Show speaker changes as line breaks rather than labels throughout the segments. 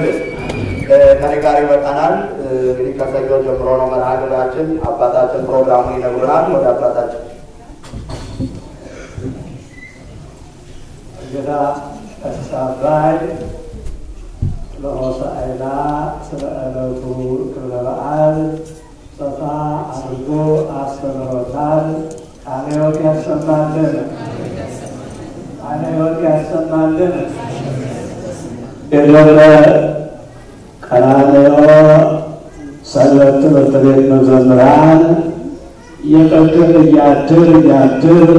ያድርግልን። ከኔ ጋር ይበቃናል። እንግዲህ ከሰኞ ጀምሮ ነው መርሃ ግብራችን። አባታችን ፕሮግራሙን ይነግሩናል። ወደ አባታችን
ጌታ ተሳባይ ለሆሳዕና ስለ ዕለቱ ክብረ በዓል ሰፋ አድርጎ አስተምሮታል። ቃለ ሕይወት ያሰማልን፣ ቃለ ሕይወት ያሰማልን። የደብረ ቀራንዮ ሰንበት ትምህርት ቤት መዘምራን የቀድር እያድር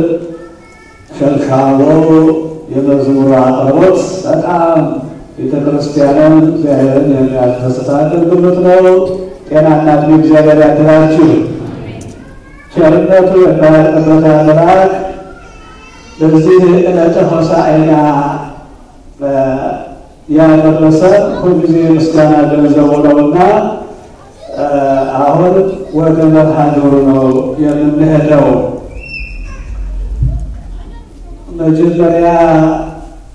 ሸልሻሎ የመዝሙሩ አቅርቦት በጣም ቤተክርስቲያንን እግዚአብሔርን የሚያስደስት አገልግሎት ነው። ጤናና ዕድሜ እግዚአብሔር ያድላችሁ። ቸርነቱ የማያልቅበት አምላክ ለዚህ ዕለተ ሆሳዕና ያደረሰን ሁልጊዜ ምስጋና ገንዘቡ ነውና አሁን ወደ መርሃ ግብሩ ነው የምንሄደው። መጀመሪያ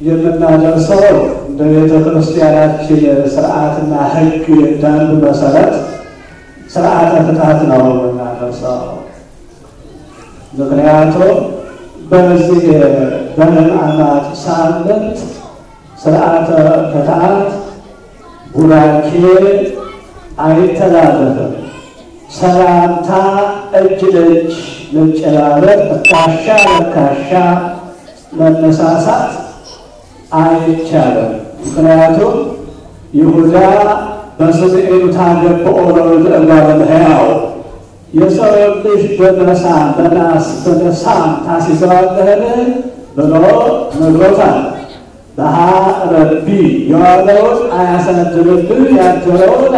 የምናደርሰው እንደ ቤተ ክርስቲያናችን ስርዓትና ሕግ እንዳንዱ መሰረት ስርዓተ ፍትሐት ነው የምናደርሰው። ምክንያቱም በዚህ በሕማማት ሳምንት ስርዓተ ፍትሐት ቡራኬ አይተላለፍም። ሰላምታ እጅ ለእጅ መጨባበጥ፣ ትከሻ ለትከሻ መነሳሳት አይቻልም። ምክንያቱም ይሁዳ በስምዔኑ ታገብኦ ለእጓለ እመሕያው የሰው ልጅ በመሳም በነሳም ታስይዘዋለህን ብሎ ነግሮታል። በሃ ረቢ የዋለውን አያሳድርብህ ያደረውን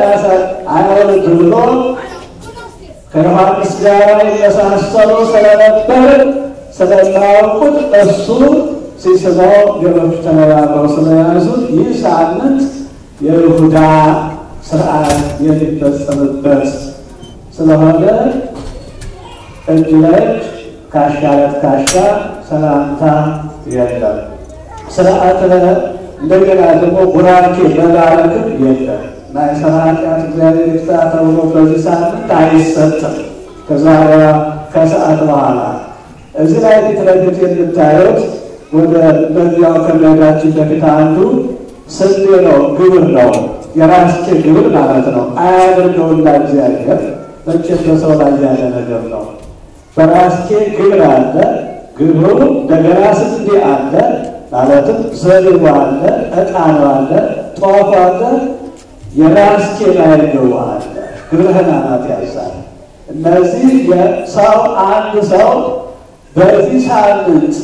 አያወርድ ብሎ ከዮሐንስ ጋር የመሳሰሉ ስለነበር ስለማያውቁት እሱ ሲስበው ሌሎች ተነባብረው ስለያዙት ይህ ሳምንት የይሁዳ ስርዓት የሚፈጸምበት ስለሆነ እጅ ለእጅ ካሻ ለትከሻ ሰላምታ የለም። ስርዓተ እንደገና ደግሞ ቡራኬ መባረክም የለም። ማይሰራ ኃጢአት እግዚአብሔር ይፍታ ተብሎ በዚህ ሳምንት አይሰጥም። ከዛሬ ከሰዓት በኋላ እዚህ ላይ ፊት ለፊት የምታዩት ወደ በዚያው ከመሄዳችን በፊት አንዱ ስንዴ ነው፣ ግብር ነው፣ የራስጌ ግብር ማለት ነው። አያደርገውና እግዚአብሔር መቼም በሰው ላይ ያለ ነገር ነው። በራስጌ ግብር አለ፣ ግብሩ እንደገና ስንዴ አለ ማለትም ዘቢቡ አለ፣ ዕጣኑ አለ፣ ጧፉ አለ፣ የራስጌ ላይ ገቡ አለ። ግብርህን አናት ያዛል። እነዚህ የሰው አንድ ሰው በዚህ ሳምንት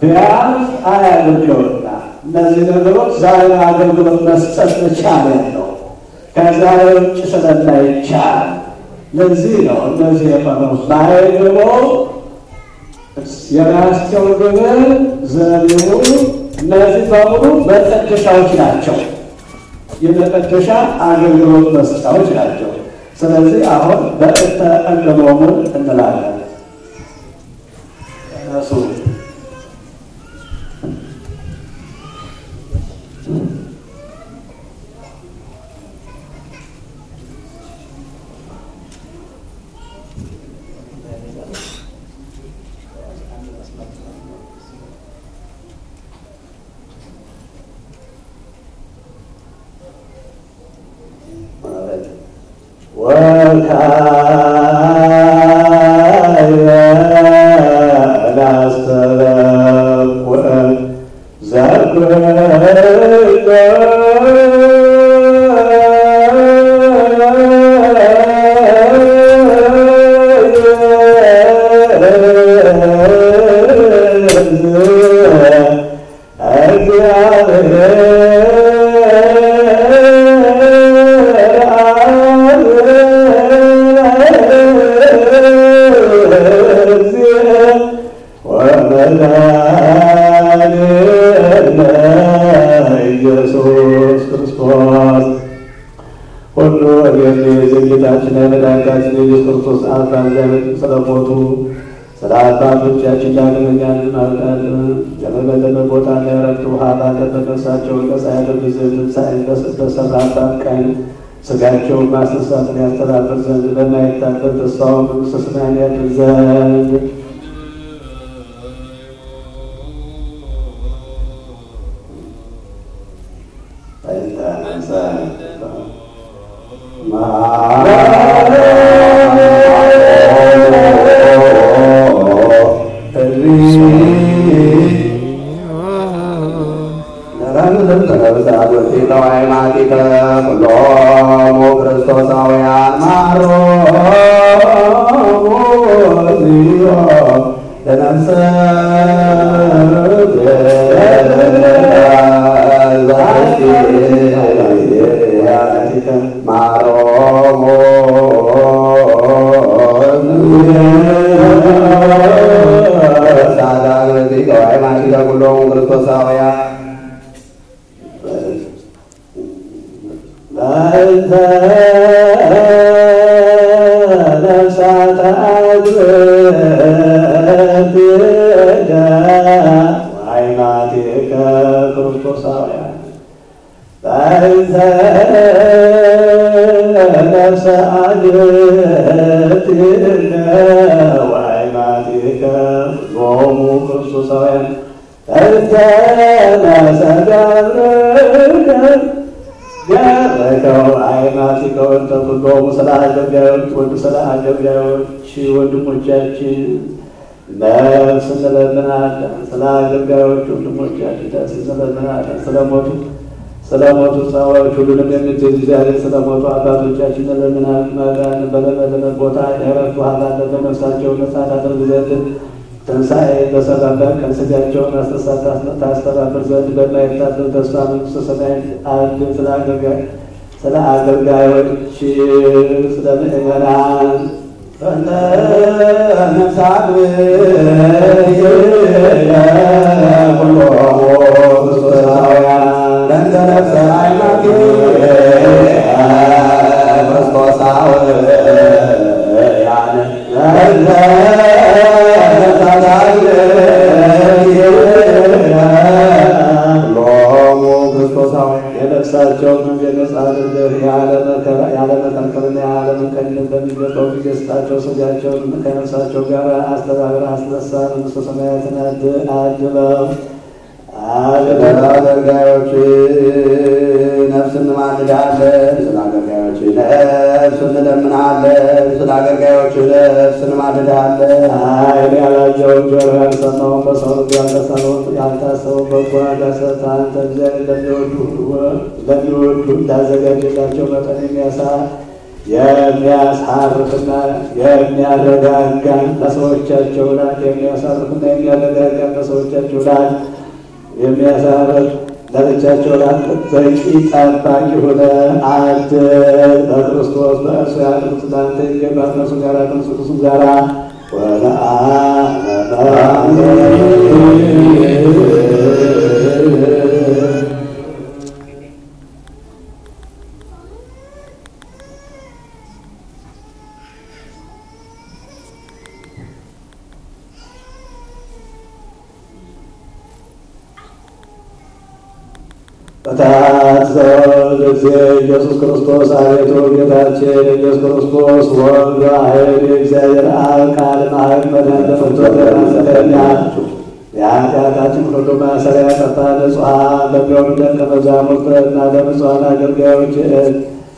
ቢያንስ አያድርገውና እነዚህ ነገሮች ዛሬ አገልግሎት መስጠት መቻል ያለው ከዛሬ ውጭ ስለማይቻል ለዚህ ነው እነዚህ የቀረቡት። ባይገቦ የራስጌው ግብር፣ ዘቢቡ እነዚህ በሙሉ መቀደሻዎች ናቸው፣ የመቀደሻ አገልግሎት መስጫዎች ናቸው። ስለዚህ አሁን በእንተ እንሎሙን እንላለን። እነሱ ስለ አባቶቻችን ዳግመኛ እንማልዳለን። ለመለመ ቦታ ያረፍት ውሃ ባለበት ነፍሳቸውን ነጻ ያደርግ ዘንድ ትንሣኤን በሰራባት ቀን ሥጋቸውን ማስነሳትን ያስተባብር ዘንድ በማይታበል ተስፋውን መንግሥተ ሰማያት ያድር ዘንድ ክርስቶሳውያን ወንድሞቻችን ነፍስ እንለምናለን። ስለ አገልጋዮች ወንድሞቻችን ነፍስ እንለምናለን። ስለሞቱ ሰዎች ሁሉንም የምትይዝ እግዚአብሔር ስለሞቱ አባቶቻችን እንለምናለን። መዳን በለመለመ ቦታ ያረፉ ሀላለ ነፍሳቸውን ነጻ ታደርግ ዘንድ ትንሣኤ በሰራበት ቀን ሥጋቸውን አስተሳት ታስተባብር ዘንድ በማይታበል ተስፋ መንግሥተ ሰማያት አድን። ስለ አገልጋዮች ስለ ምእመናን ነፍሳት የነፍሳቸውን መንገድ ነጻ አድርገህ ያለመከልከልና ያለመቀኘት በሚገባው ጊዜ ስጣቸው። ሥጋቸውን ከነፍሳቸው ጋር አስተባብረህ አስነሳ። መንግሥተ ሰማያትን አድለው። አገልጋዮች ነፍስ እንማልዳለን። ስለ አገልጋዮች ነፍስ እንለምናለን። ስለ አገልጋዮች ነፍስ እንማልዳለን። ዓይን ያላየውን ጆሮ ያልሰማውን በሰው ልብ ያልታሰበውን በጎ ዋጋ ሰጥተህ አንተ እግዚአብሔር ለሚወዱ እንዳዘጋጀላቸው መጠን የሚያሳርፍና የሚያረጋጋ ለሰዎቻቸው ላይ የሚያሳርፍና የሚያረጋጋ ለሰዎቻቸው ላይ የሚያሳርፍ ለብቻቸው ላይ በቂ ጠባቂ ሆነ አድር። በክርስቶስ በእርሱ ያሉት ለአንተ ይገባል። ከእርሱ ጋር ከእርሱ ጋር በታዘዝ ጊዜ ኢየሱስ ክርስቶስ አቤቱ ጌታችን ኢየሱስ ክርስቶስ ወልድ ዋሕድ የእግዚአብሔር አብ ቃል ማኅበ መድኃኒተ የኃጢአታችን ሁሉ ማሰሪያ ጠፋ ንጹሐን በሚሆኑ ደቀ መዛሙርትና ለንጹሐን አገልጋዮች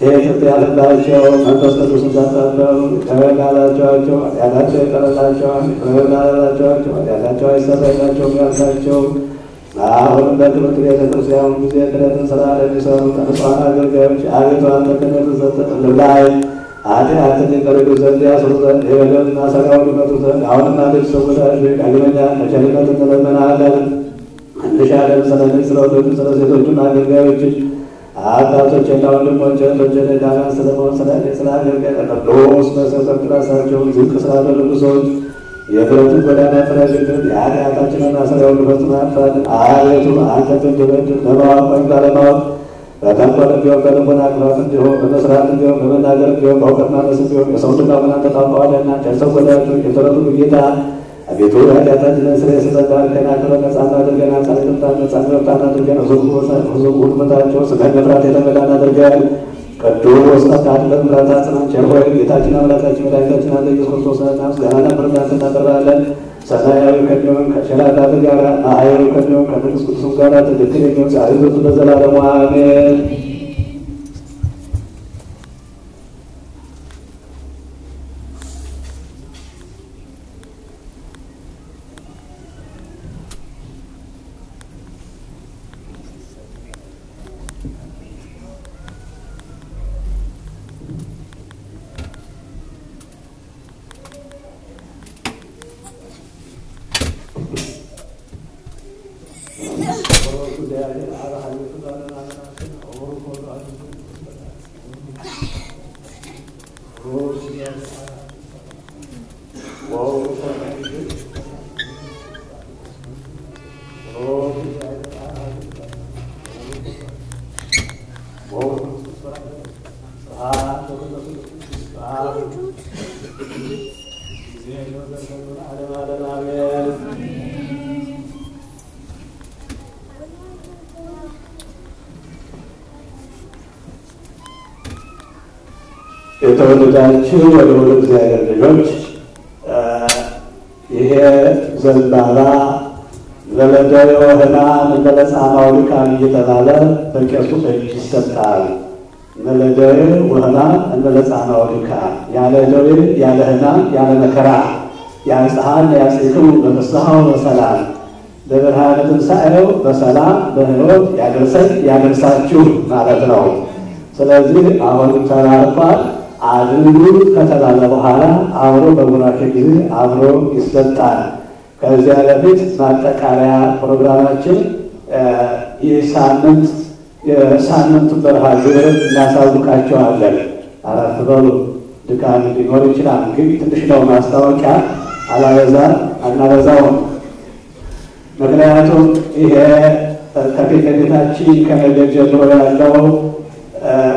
ይቅርታ ያለባቸው መንፈስ ቅዱስን ተቀበሉ። ይቅር ላላቸዋቸው ኃጢአታቸው ይቀርላቸዋል፣ ይቅር ላላቸዋቸው ኃጢአታቸው አይሰረይላቸውም ያልካቸው አሁንም በትምህርት ቤተ ክርስቲያኑ ጊዜ ክህነትን ሥራ ለሚሰሩ ከንጹሐን አገልጋዮች አቤቱ አንተ ክህነትን ሰጥተህ ላይ ኃጢአትን ይቅር ይሉ ዘንድ ያስሩ ዘንድ የበደል ማሰሪያውን ይመቱ ዘንድ አሁንም አንድ ሰውታችሁ ዳግመኛ ከቸርነት እንለምንሃለን። እንሻለን ስለዚህ ስለ ወንዶቹ ስለ ሴቶቹም አገልጋዮች አባቶችና ወንድሞች እህቶች ዳና ስለመሆን ስለ አገልጋይ ቅዱስ መሰጠት ራሳቸውን ዝቅ ስላደረጉ ሰዎች የፍረቱን ጎዳና ፍረድልን። የኃጢአታችንን ማሰሪያ ሁሉ ፈጽመህ አጥፋልን። አቤቱ አንተ እንድንበድል በማወቅ ወይም ባለማወቅ በተንኮል እንዲሆን በልቡና ክፋት እንዲሆን በመስራት እንዲሆን በመናገር እንዲሆን በእውቀት ማነስ እንዲሆን የሰው ልጅ አሁን አንተ ታውቀዋለህና ቸር ሰው ወዳጆች የተረቱ ጌታ አቤቱ ኃጢአታችንን ስርየት ስጠን፣ ከናከረ ነጻ አድርገን፣ ነጻ አድርገን፣ ሕዝቡ ሁሉ በታቸው ስምህን መፍራት የተመላን አድርገን። ቅዱስ ተካድለን ምሕረታችንን ቸር ሆይ ጌታችን አምላካችን መድኃኒታችን አለ ኢየሱስ ክርስቶስ ምስጋናና ምሕረት እናቀርባለን። ሰማያዊ ከሚሆን ከቸር አባት ጋር ማህያዊ ከሚሆን ከመንፈስ ቅዱስ ጋር ትክክል የሚሆን ዛሬ በዘላለሙ አሜን። የተወደዳችሁ ወደ እግዚአብሔር ልጆች ይሄ ዘንባባ ለለደዮ ህማም እንደለጻማው ልካም እየተባለ በቄሱ እጅ ይሰጣል። ለለደዮ ወህማም እንደለጻማው ልካም ያለ ደዌ ያለ ህማም ያለ መከራ ያንጽሐን ያጽክሙ በፍስሐው በሰላም ለብርሃነ ትንሣኤው በሰላም በሕይወት ያደርሰን ያደርሳችሁ ማለት ነው። ስለዚህ አሁን ተባርኳል አድርጉ ከተባለ በኋላ አብሮ በቡራኬ ጊዜ አብሮ ይሰጣል። ከዚያ በፊት ማጠቃለያ ፕሮግራማችን የሳምንቱ መርሃ ግብር እናሳውቃቸዋለን። አረፍ በሉ፣ ድካም ሊኖር ይችላል፣ ግን ትንሽ ነው ማስታወቂያ አናበዛውም። ምክንያቱም ይሄ ከፊት ለፊታችን ከነገ ጀምሮ ያለው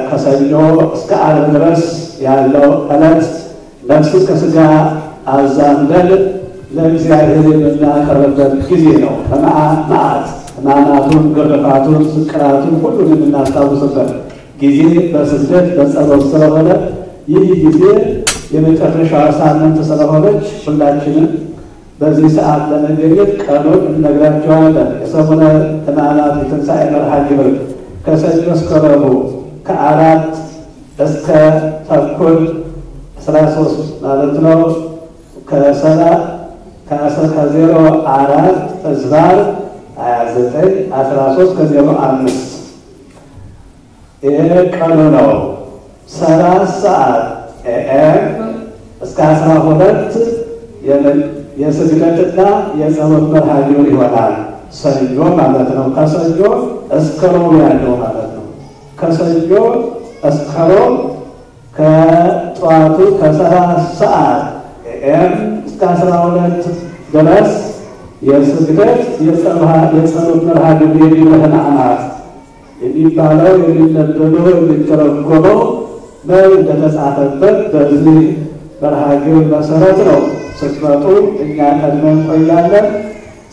ከሰኞ እስከ ዓርብ ድረስ ያለው ዕለት ነፍስ ከሥጋ አዛምደን ለእግዚአብሔር የምናቀርብበት ጊዜ ነው። መዓት ሕማማቱን፣ ግርፋቱን፣ ስቅራቱን ሁሉን የምናስታውስበት ጊዜ በስግደት በጸሎት ስለሆነ ይህ ጊዜ የመጨረሻዋ ሳምንት ስለሆነች ሁላችንም በዚህ ሰዓት ለመገኘት ቀኑን እንነግራቸዋለን። የሰሙነ ሕማማት የትንሣኤ መርሃ ግብር ከሰኞ እስከ ረቡዕ ከ4 እስከ ተኩል 13 ማለት ነው። ከ04 እዝባር 29 13 ከ05 ይሄ ቀኑ ነው። 7 ሰዓት ኤኤም እስከ 12 የስግደትና የጸሎት መርሃ ግብር ይሆናል። ሰኞ ማለት ነው። ከሰኞ እስከ ረቡዕ ያለው ማለት ነው። ከሰኞ እስከ ረቡዕ ከጠዋቱ ከ7 ሰዓት ኤኤም እስከ 12 ድረስ የስግደት የጸሎት መርሃ ግብር የሚበህናናት የሚባለው የሚነበበው የሚተረጎመው ምን እንደተጻፈበት በዚህ መርሃ ግብር መሰረት ነው። ስትመጡ እኛ ቀድመን እንቆያለን።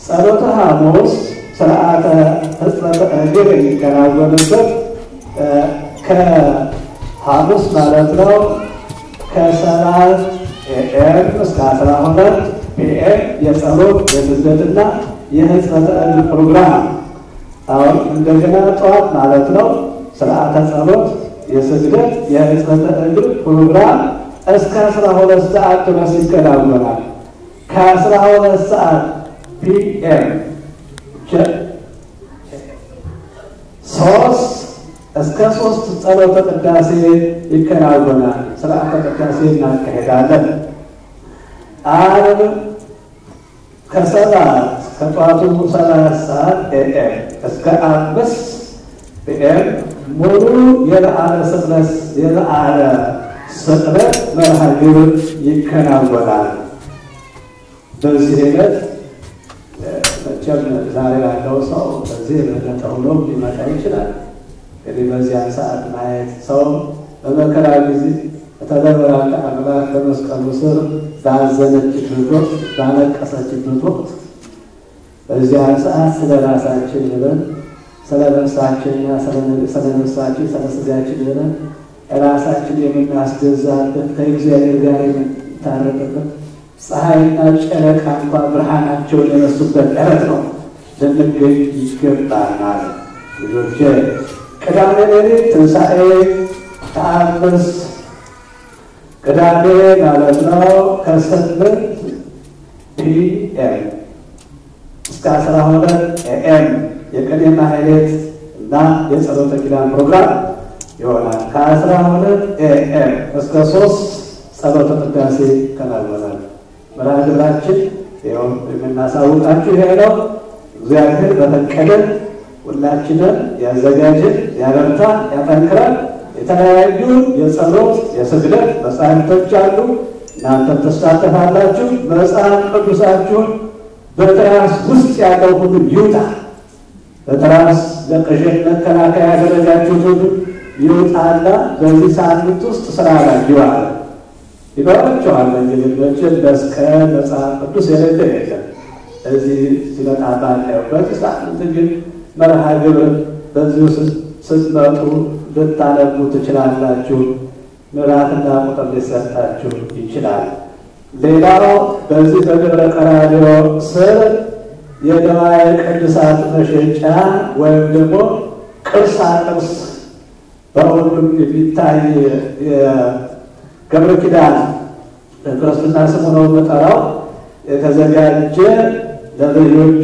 ጸሎተ ሐሙስ ስርዓተ ሕጽበተ እግር የሚከናወንበት ከሐሙስ ማለት ነው ከ7 ኤኤም እስከ 12 ፒኤም የጸሎት የስግደትና የሕጽበተ እግር ፕሮግራም። አሁን እንደገና ጠዋት ማለት ነው ስርዓተ ጸሎት የስግደት የሕጽበተ እግር ፕሮግራም እስከ 12 ሰዓት ድረስ ይከናወናል። ከ12 ሰዓት ፒኤም 3 እስከ 3 ጸሎተ ቅዳሴ ይከናወናል። ስርዓተ ቅዳሴ እናካሄዳለን። ዓርብ ከ7 ከጠዋቱ 7 ሰዓት ኤኤም እስከ 5 ፒኤም ሙሉ የበዓለ ስቅለት መርሃ ግብር ይከናወናል። በዚህ ዕለት መቼም ዛሬ ያለው ሰው በዚህ የበለጠ ሆኖ ሊመጣ ይችላል። እንግዲህ በዚያን ሰዓት ማየት ሰው በመከራ ጊዜ ተደበራለ አምላክ በመስቀሉ ስር ባዘነችበት ወቅት ባለቀሰችበት ወቅት በዚያ ሰዓት ስለ ራሳችን ብለን ስለ ነፍሳችንና ስለ ነፍሳችን ስለ ስጋችን ብለን ራሳችን የምናስገዛበት ከእግዚአብሔር ጋር የምንታረቅበት ፀሐይና ጨረቃ እንኳን ብርሃናቸውን የነሱበት ዕለት ነው ልንገኝ ይገባናል። ልጆቼ ቅዳሜ ሌሊት ትንሣኤ ተአምስ ቅዳሜ ማለት ነው ከ8 PM እስከ 12 AM የቅኔ ማህሌት እና የጸሎተ ኪዳን ፕሮግራም ይሆናል። ከ12 AM እስከ 3 ጸሎተ ቅዳሴ ይከናወናል። መርሃ ግብራችን ይኸው የምናሳውቃችሁ ይሄ ነው። እግዚአብሔር በፈቀደ ሁላችንን ያዘጋጀን ያበርታን ያጠንክራል። የተለያዩ የጸሎት የስግደት መጻሕፍቶች አሉ። እናንተም ተሳተፋላችሁ። መጽሐፍ ቅዱሳችሁን በትራስ ውስጥ ያለው ሁሉ ይውጣ። በትራስ ለቅዠት መከላከያ ያደረጋችሁት ሁሉ ይውጣና በዚህ ሳምንት ውስጥ ስራ ላይ ይዋል። ይኖራቸዋል። እንግዲህ መቼም መስቀል መጽሐፍ ቅዱስ የሌለ የለም። እዚህ ሲመጣ ባናየበት ሳምንት ግን መርሃ ግብር በዚሁ ስትመጡ ልታነቡ ትችላላችሁ። ምዕራፍና ቁጥር ሊሰጣችሁ ይችላል። ሌላው በዚህ በደብረ ቀራንዮ ስር የንዋየ ቅድሳት መሸጫ ወይም ደግሞ ቅርሳ ቅርስ በሁሉም የሚታይ የገብረ ኪዳን ክርስትና ስሙ ነው የምጠራው የተዘጋጀ ለልጆች